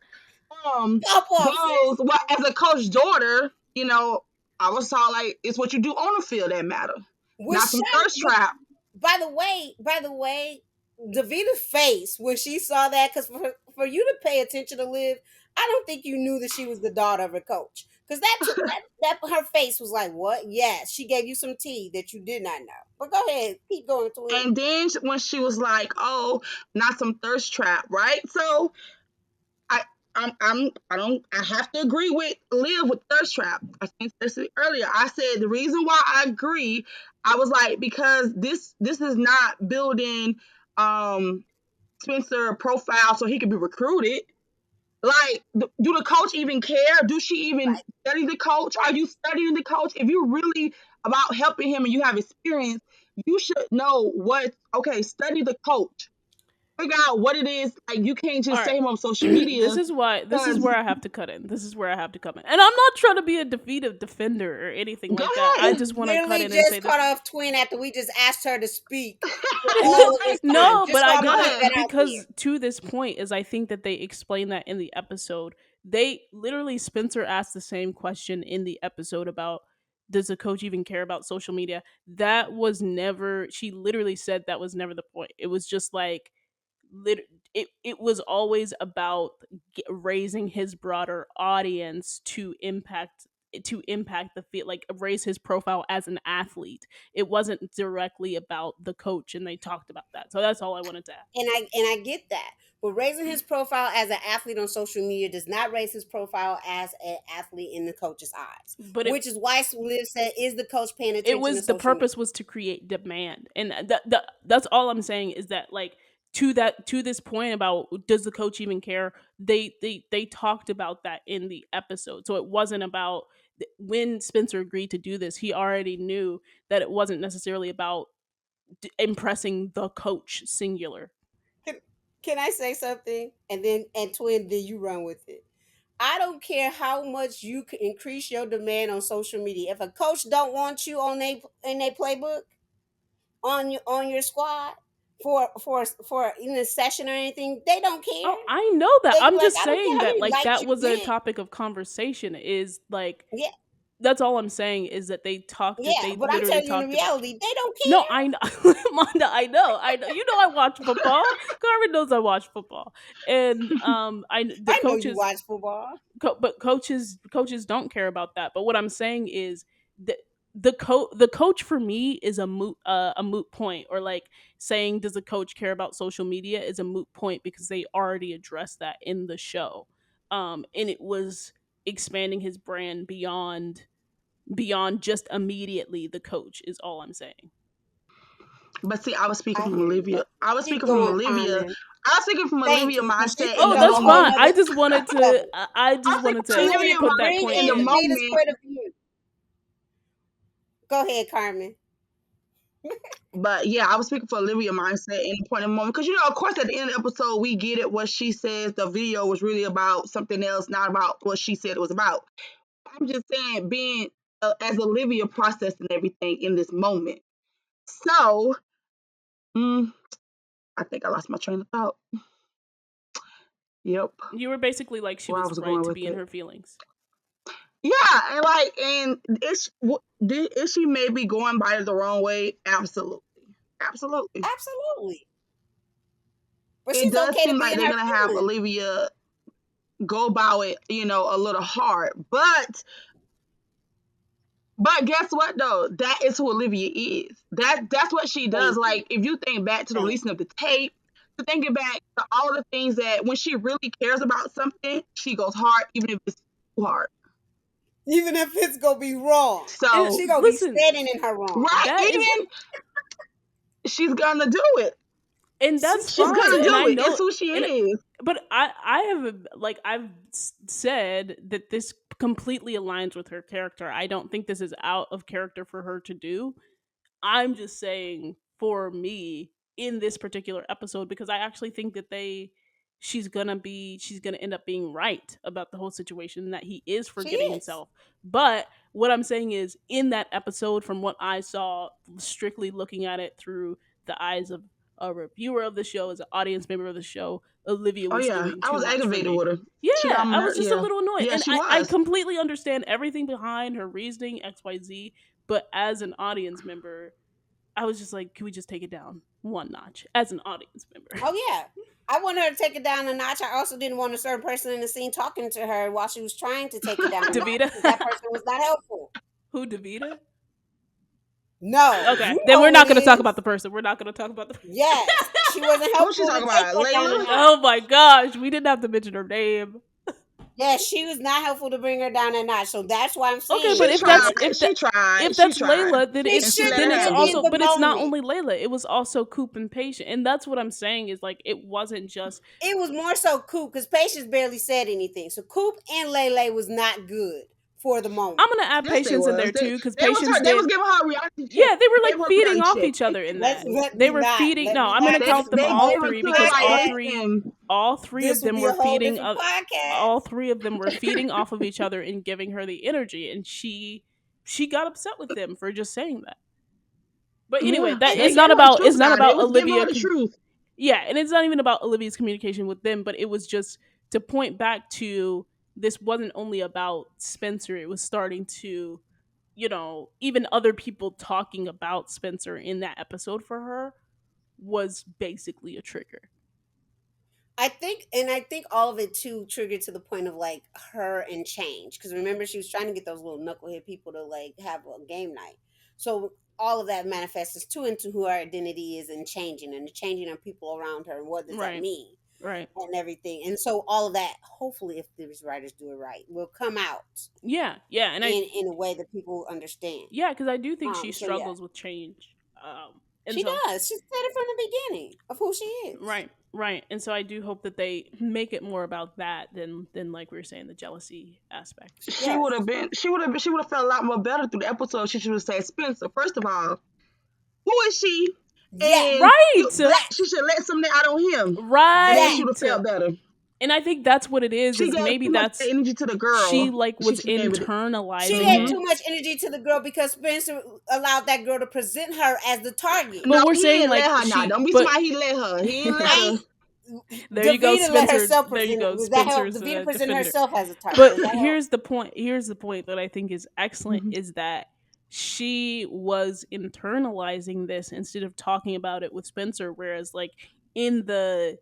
Pop off, Goes sis. well as a coach daughter, I was taught like it's what you do on the field that matter, Was not some thirst shocked. trap. By the way, Davita's face when she saw that, because for you to pay attention to Liv, I don't think you knew that she was the daughter of a coach. Because that took that her face was like, what? Yes, she gave you some tea that you did not know. But go ahead, keep going to it. And then when she was like, "Oh, not some thirst trap," right? So I. I have to agree with Liv with thirst trap. I think this earlier. I said the reason why I agree, I was like because this is not building um Spencer profile so he could be recruited. Like, do the coach even care? Do she even Right, study the coach? Are right. you studying the coach? If you're really about helping him and you have experience, you should know okay, study the coach. Figure out what it is. Like, you can't All just right. say him on social media This is because where I have to cut in. This is where I have to come in. And I'm not trying to be a defeated defender or anything go like that. I ahead. You just want to cut literally in and say just this. cut off Twin after we just asked her to speak for all of this time. No, but Just so I I'm Go gonna gotta put ahead. that out there. because to this point is I think that they explain that in the episode. They literally Spencer asked the same question in the episode about does the coach even care about social media? That was never she literally said that was never the point. It was just like it was always about raising his broader audience to impact to impact the field, like raise his profile as an athlete. It wasn't directly about the coach, and they talked about that. So that's all I wanted to add. And I get that. But raising his profile as an athlete on social media does not raise his profile as an athlete in the coach's eyes. But Which is why Liv said, is the coach paying it attention to was, the social media? purpose was to create demand, and that's all I'm saying, is that like to this point about does the coach even care, they talked about that in the episode. So it wasn't about, when Spencer agreed to do this, he already knew that it wasn't necessarily about impressing the coach singular. Can, can I say something? And twin, then you run with it. I don't care how much you can increase your demand on social media. If a coach don't want you on in their playbook, on your squad for in a session or anything, they don't care. Oh, I know that. They I'm like, just I don't care saying how that many like likes that you was a get. topic of conversation, is like, Yeah, that's all I'm saying, is that yeah. they But I'm literally telling you, in talked about. reality, they don't No, care. I know. Monda, I know. You know I watch football. Carmen knows I watch football. And I the I know you coaches watch football. but coaches don't care about that. But what I'm saying is that the coach for me is a moot point, or like saying does the coach care about social media is a moot point, because they already addressed that in the show. And it was expanding his brand beyond just immediately the coach, is all I'm saying. But see, I was speaking I from hear you. Olivia. I was Keep speaking from going, Olivia. Carmen. I was speaking from Thank Olivia you, because she mindset in took Oh, the up that's a whole fine. moment. nother level. I I just was speaking wanted from to Twin, Olivia put that bring point mindset in the in. in Vita's moment. point of view. Go ahead, Carmen. But yeah, I was speaking for Olivia mindset in the point of the moment. Because, of course, at the end of the episode, we get it. What she says, the video was really about something else, not about what she said it was about. I'm just saying, being as Olivia processing everything in this moment. So, mm, I think I lost my train of thought. Yep, You were basically like, she where I was was right going to with be in it. her feelings. Yeah, and is she maybe going by it the wrong way? Absolutely, absolutely. Absolutely. But It she's does okay to seem be like in they're her gonna have feelings. Olivia go about it, a little hard. But guess what though? That is who Olivia is. That's what she does. Thank you. Like if you think back to the Thank releasing of the tape, to thinking back to all the things that when she really cares about something, she goes hard, even if it's too hard. Even if it's gonna be wrong, And So she gonna be listen, standing in her wrong. right, that is, even she's gonna do it. and that's She's Gonna fine. gonna And do I it. It's know, who she and is. but I have like said that this completely aligns with her character. I don't think this is out of character for her to do. I'm just saying, for me, in this particular episode, because I actually think that she's gonna end up being right about the whole situation, and that he is She forgetting is. himself. But what I'm saying is, in that episode, from what I saw, strictly looking at it through the eyes of a reviewer of the show, as an audience member of the show, Olivia Oh was yeah, doing I too was much for aggravated me. with her. She got Yeah, on my I nerve. was just a Yeah, little annoyed. yeah, And she I was. completely understand everything behind her reasoning, XYZ. But as an audience member, I was just like, can we just take it down one notch as an audience member? Oh yeah. I wanted her to take it down a notch. I also didn't want a certain person in the scene talking to her while she was trying to take it down a notch Davita? because that person was not helpful. Who, Davita? No, Okay, you then know we're who it not going to talk about is. the person. We're not going to talk about the person. Yes, she wasn't Who she helpful to talking take about? that down a Layla? notch. Oh my gosh, we didn't have to mention her name. Yes, she was not helpful to bring her down a notch. So that's why I'm Okay, saying but She it. if It tried. that's was. if She that's tried, Layla, then She and it's she should let then her have it's have ended it. also, the but it's not moment. only Layla. It was also Coop and Patient, and that's what I'm saying, is like, it wasn't just. It was more so Coop because Patience barely said anything. So Coop and Lele was not good for the I'm moment. gonna add Yes, they Patience in was. there too, because They was Patience her. They was did. giving her a reality check. Yeah, they were They like gave her a feeding reality off check. each other in Let's that. let They me were not feeding. let No, me I'm not gonna They this count is them a they all whole gave her three, different to because her podcast. and all three of This will them be a were whole feeding different all podcast. three of them were feeding off of each other and giving her the energy, and she got upset with them for just saying that. But anyway, yeah, that they it's And gave not her the about, truth now. They was giving Olivia. her the truth. Yeah, and it's not even about Olivia's communication with them, but it was just to point back to, this wasn't only about Spencer. It was starting to, even other people talking about Spencer in that episode for her was basically a trigger. I think all of it too triggered to the point of like her and change. Because remember, she was trying to get those little knucklehead people to like have a game night. So all of that manifests too into who her identity is and the changing of people around her and what does that Right. mean Right. and everything. And so all of that, hopefully, if these writers do it right, will come out Yeah. Yeah. And in a way that people understand. yeah, because I do think she So yeah, struggles with change. And she so does. She said it from the beginning of who she is. right, right. And so I do hope that they make it more about that than like we were saying, the jealousy aspect. She Yes. would have been. She would have felt a lot more better through the episode. She should have said, Spencer. First of all, who is she? Yeah. And Right. That. she should let something out on him, and then she That. would have Right. felt better. And I think that's what it She is gave maybe too much that's energy to the she girl. like She was gave it. She internalizing gave it. Mm-hmm. too much energy to the girl because Spencer allowed that girl to present her as the target. But No, we're he saying ain't let like her. Now, don't be but smart. He let her. He ain't let her. Ain't there you go, Davita let Spencer. herself There you present? go. Was that help? Spencer's Davita a present defender. herself as a target. But Does that help? here's the point that I think is excellent Mm-hmm. is that she was internalizing this instead of talking about it with Spencer. Whereas like in the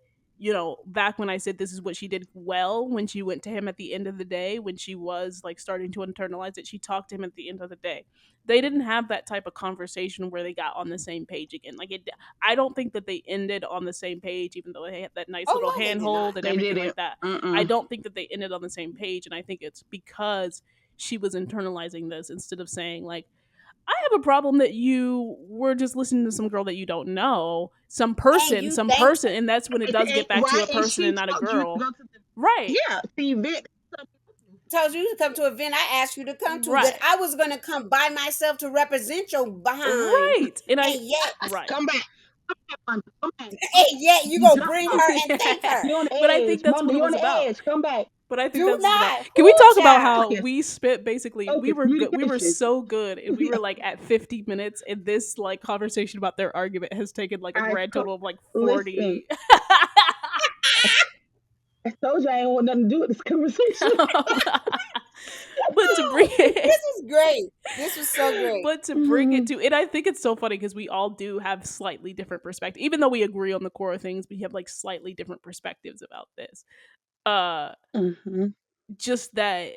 back when I said this is what she did well when she went to him at the end of the day, when she was like starting to internalize it, she talked to him at the end of the day. They didn't have that type of conversation where they got on the same page again. Like I don't think that they ended on the same page, even though they had that nice little Oh no, they did not. handhold and They everything didn't. like that. I Mm-mm. don't think that they ended on the same page, and I think it's because she was internalizing this instead of saying like, I have a problem that you were just listening to some girl that you don't know, And you some think person, and that's when it does And, get back to right, a and person she and not a told you to girl. go to the Right. the event. told you to come to an event I asked you to come to that Right. I was gonna come by myself to represent your behind, Right. And I and yet, right. Come back. Come back. and yet you You gonna don't bring know. her and thank her. You're on But the I edge, think that's what mama. it You're on was the about. edge. Come back. But I think Do that's what it's about. not, Can we who talk about child? how Focus. we spent basically we Focus. were good, we were Communication. so good and we were like at 50 minutes and this like conversation about their argument has taken like a I grand total of like listen. 40. I told you I ain't want nothing to do with this conversation. But to bring it This was great. This was so great. but to bring it Mm, to and I think it's so funny because we all do have slightly different perspectives even though we agree on the core things, we have like slightly different perspectives about this. uh mhm. just that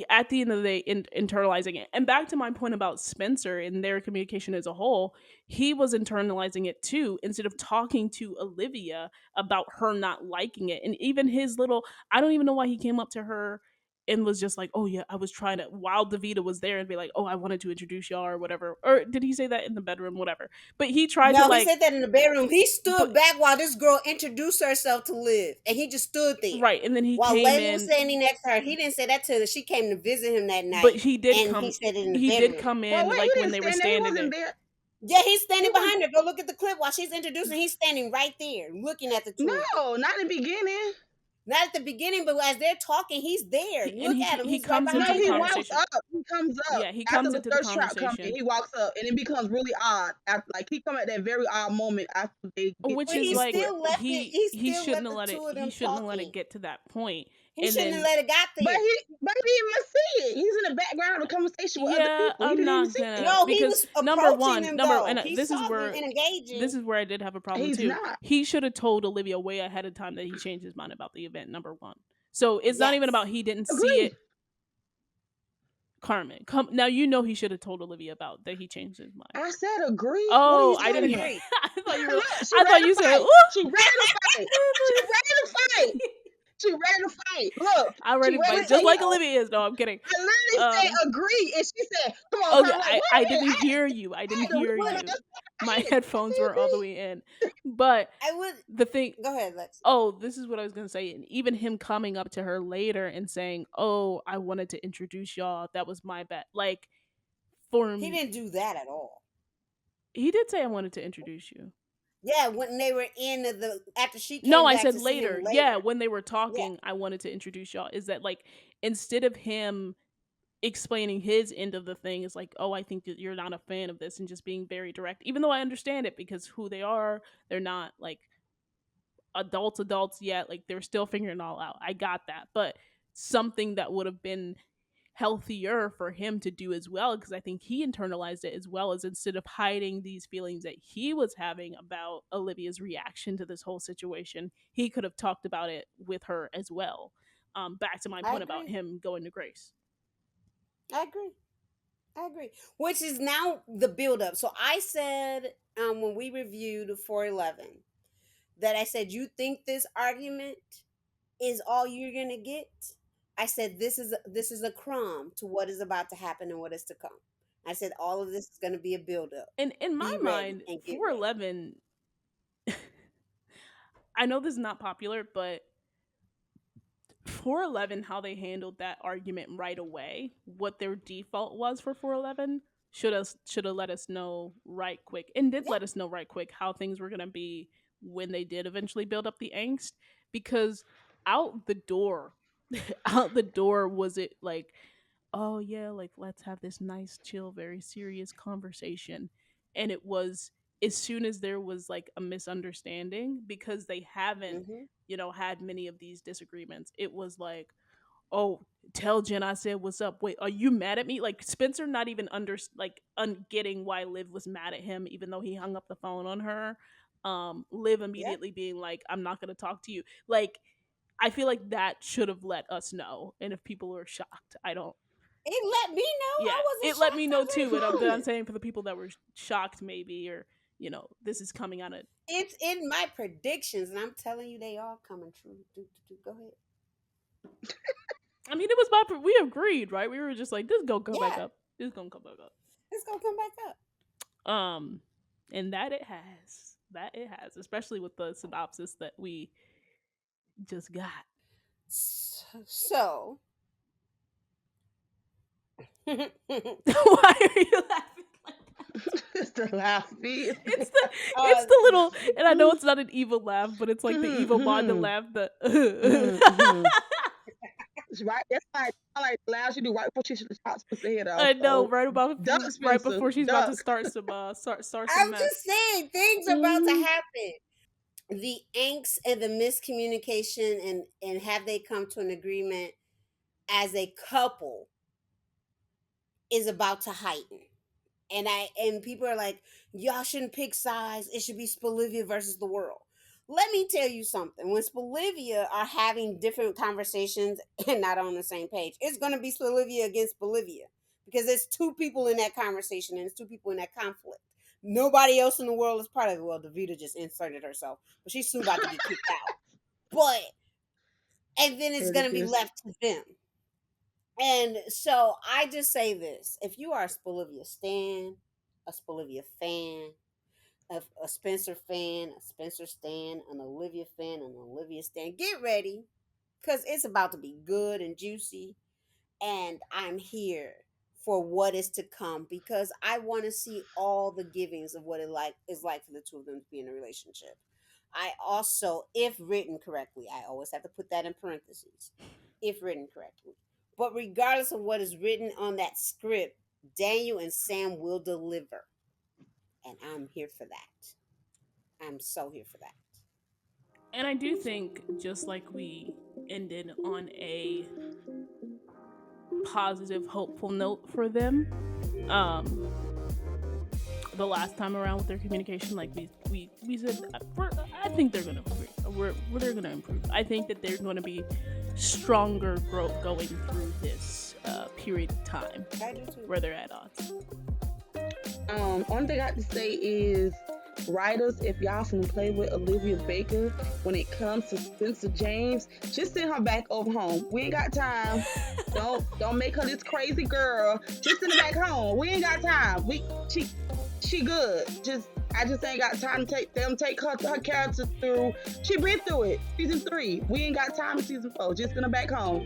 at the end of the day internalizing it, and back to my point about Spencer and their communication as a whole, he was internalizing it too instead of talking to Olivia about her not liking it. And even his little, I don't even know why he came up to her and was just like, oh yeah, I was trying to, while Davita was there, and be like, oh, I wanted to introduce y'all or whatever, or did he say that in the bedroom, whatever, but he tried to No, he like, said that in the bedroom. He stood but back while this girl introduced herself to Liv, and he just stood there right, and then he while came Layla was in. standing next to her. He didn't say that to her. She came to visit him that But night, he did and he come, said it in the he did bedroom. come Well, in wait, he like when didn't they were stand there. He standing there. wasn't there. Yeah, he's He standing was behind her. Go look at the clip while she's introducing. He's standing right there, looking at the two of them. no, not in the beginning. Not at the beginning, but as they're talking, he's there. And Look at him. he He's right comes No, into behind the he her. walks conversation. up. He comes up Yeah, he after comes the into the thirst trap comes in. conversation, He walks up, and it becomes really odd. After, like he come at that very odd moment after they get which But is he into like it. still left it. He still let the two of he them shouldn't have let it talking. get to that point. He And shouldn't have then let it got there. But he didn't even see it. He's in the background of the conversation with other yeah, people. He I'm didn't even not see gonna, it. No, he because was approaching them number though. and He this is saw them where and engaging. I did have a problem He's too. not. He should have told Olivia way ahead of time that he changed his mind about the event. Number one, so it's not even about Yes. he didn't see it. Agree. Carmen, come now. You know he should have told Olivia about that he changed his mind. I said agree. What are Oh, you I Said didn't talking hear. about? agree. I thought you were. Look, she I ready thought to you said, fight. "Ooh." She ready to fight. She ready to fight. She ready to fight. Look, I'm she ready to ready fight, to just fight. like Olivia is. No, I'm kidding. I literally said Um. agree, and she said, "Come on, Okay, come." Like, wait I a minute. didn't hear you. I I didn't had to hear Would rewind. you. My I headphones said were all the agree. way in. But I would the thing. go ahead, Lex. Oh, this is what I was gonna say. And even him coming up to her later and saying, "Oh, I wanted to introduce y'all. That was my bet." Like for He didn't do that at all. he did say, "I wanted to introduce you." Yeah, when they were in the after she No, came I back said to see him later. Yeah, later. when they were Yeah. talking, I wanted to introduce y'all. Is that like instead of him explaining his end of the thing, is like, oh, I think that you're not a fan of this, and just being very direct, even though I understand it because who they are, they're not like adults yet, like they're still figuring it all out. I got that. But something that would have been healthier for him to do as well, because I think he internalized it as well, as instead of hiding these feelings that he was having about Olivia's reaction to this whole situation, he could have talked about it with her as well. Back to my I point about agree. him going to Grace. I agree. I agree. Which is now the build up. So I said when we reviewed 411 that I said, you think this argument is all you're gonna get? I said this is a crumb to what is about to happen and what is to come. I said all of this is gonna be a build up. And in my Be ready mind, and get ready. 411, I know this is not popular, but 411, how they handled that argument right away, what their default was for 411, should have let us know right quick, and did Yeah. let us know right quick how things were gonna be when they did eventually build up the angst. Because out the door, out the door was it like, oh yeah, like let's have this nice, chill, very serious conversation. And it was, as soon as there was like a misunderstanding, because they haven't, Hmm. had many of these disagreements, it was like, oh, tell Jen I said what's up. Wait, are you mad at me? Like Spencer not even getting why Liv was mad at him, even though he hung up the phone on her. Liv Yeah. immediately being like, I'm not gonna talk to you. Like, I feel like that should have let us know. And if people were shocked, I don't. It let me know. Yeah, I wasn't it let shocked. me I know was too. But I'm calling it. saying for the people that were shocked, maybe, or this is coming out of. It's in my predictions, and I'm telling you, they all coming true. Go ahead. I mean, it was my. We agreed, right? We were just like, this is gonna come back Yeah, up. This is gonna come back up. it's gonna come back up. Um, and that it has. That it has, especially with the synopsis that we just got. So, Why are you laughing like that? It's the laugh feed. It's the little, and I know it's not an evil laugh, but it's like the evil Monda laugh. The Right, that's like the last you do right before she should chop Spencer's head off. I know, So right Spencer, before she's about to duck. start some I'm mess. just saying things are about to happen. The angst and the miscommunication, and have they come to an agreement as a couple, is about to heighten. And people are like, y'all shouldn't pick sides. It should be Spolivia versus the world. Let me tell you something. When Spolivia are having different conversations and not on the same page, it's going to be Spolivia against Spolivia, because there's two people in that conversation and there's two people in that conflict. Nobody else in the world is part of it. Well, Davita just inserted herself, but she's soon about to get kicked out. But and then it's going to be left to them. And so I just say this: if you are a Spolivia stan, a Spolivia fan, a Spencer fan, a Spencer stan, an Olivia fan, an Olivia stan, get ready, because it's about to be good and juicy. And I'm here for what is to come, because I want to see all the givings of what it is like for the two of them to be in a relationship. I also, if written correctly, I always have to put that in parentheses, if written correctly. But regardless of what is written on that script, Daniel and Sam will deliver. And I'm here for that. I'm so here for that. And I do think, just like we ended on a positive, hopeful note for them, the last time around with their communication, like we said, I think they're gonna they're gonna improve. I think that they're gonna be stronger growth going through this period of time where they're at odds. One thing I have to say is, writers, if y'all finna play with Olivia Baker when it comes to Spencer James, just send her back over home. We ain't got time. Don't make her this crazy girl. Just send her back home. We ain't got time. She good. I just ain't got time to take her character through. She been through it. Season 3. We ain't got time in season 4. Just send her back home.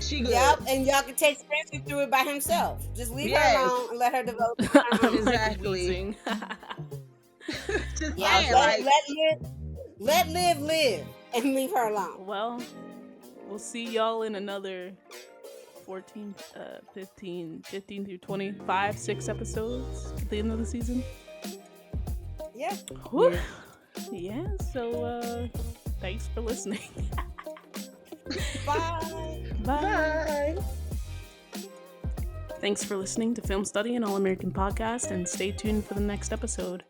She good. Yep, and y'all can take Spencer through it by himself. Just leave her alone and let her develop. Exactly. Just yeah, saying, let Liv live and leave her alone. Well, we'll see y'all in another 14, 15 through 25, 6 episodes at the end of the season. Yeah. Whew. Yeah, so thanks for listening. Bye. Bye. bye. Thanks for listening to Film Study, an All American podcast, and stay tuned for the next episode.